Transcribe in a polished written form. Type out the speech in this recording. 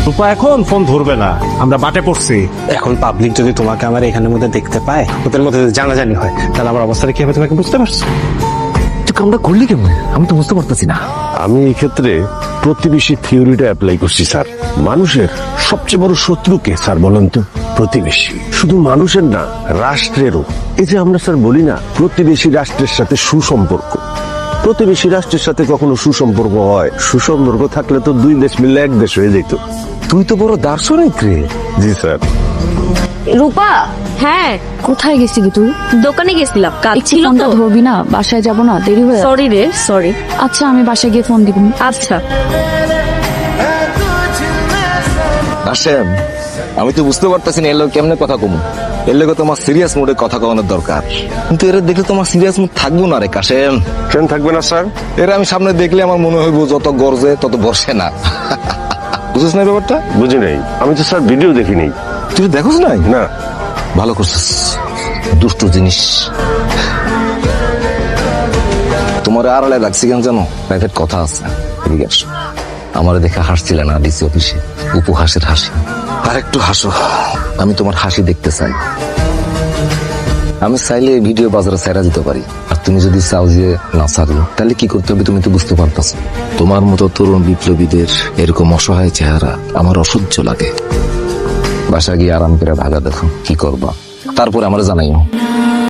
রূপা এখন ফোন ধরবে না, আমরা বাটে পড়ছি। এখন পাবলিক যদি তোমাকে আমার এখানের মধ্যে দেখতে পায়, ওদের মধ্যে যদি জানাজানি হয়, তাহলে আমার অবস্থাটা কি হবে তোমাকে বুঝতে পারছো? তুই কামটা করলি কেমন? আমি তো বুঝতে পারতেছি না। আমি এই ক্ষেত্রে প্রতিবেশী থিওরিটা অ্যাপ্লাই করছি স্যার। মানুষের সবচেয়ে বড় শত্রু কে স্যার বলেন তো? প্রতিবেশী। শুধু মানুষের না, রাষ্ট্রেরও। এই যে আমরা স্যার বলি না, প্রতিবেশী রাষ্ট্রের সাথে সুসম্পর্ক। প্রতিবেশী রাষ্ট্রের সাথে কখনো সুসম্পর্ক হয়? সুসম্পর্ক থাকলে তো দুই দেশ মিললে এক দেশ হয়ে যেত। তুই তো বড় দার্শনিক রে। জি স্যার। রূপা, হ্যাঁ কোথায় গেছিলি তুই? দোকানে গেছিলাম, কাজ একটু ছিল ফোনটা তো। ধরবি না? বাসায় যাব না, দেরি হয়ে যাবে। সরি রে, সরি। আচ্ছা আমি বাসায় গিয়ে ফোন দিব। আচ্ছা। আসেন, আমি তো বুঝতে পারতেছি না এর লোক কেমনে কথা কমু। এর লোকে তোমার সিরিয়াস মুডে কথা কমানোর দরকার, কিন্তু এরা দেখলে তোমার সিরিয়াস মুড থাকবো না রে কাশেম। কেন থাকবে না স্যার? এরা আমি সামনে দেখলে আমার মনে হইব যত গর্জে তত বসে না। বুঝছিস না ব্যাপারটা? বুঝি নাই, আমি তো স্যার ভিডিও দেখি নাই। তুই দেখোস নাই? না। ভালো করছিস, দুষ্ট জিনিস। তোমার আড়ালে লাগছে কেন জানো? প্রাইভেট কথা আছে, এদিকে আসো। আমার দেখে হাসছিলে না ডিসি অফিসে, উপহাসের হাসি। আর একটু হাসো, আমি তোমার হাসি দেখতে চাই। আমি চাইলে ভিডিও বাজারে ছাইরা দিতে পারি, আর তুমি যদি চাও যে না ছাড়ো, তাহলে কি করতে হবে তুমি তো বুঝতে পারতাছো। তোমার মতো তরুণ বিপ্লবীদের এরকম অসহায় চেহারা আমার অসহ্য লাগে। বাসা গিয়ে আরাম করে ভাগা দেখো কি করবা, তারপরে আমার জানাইও।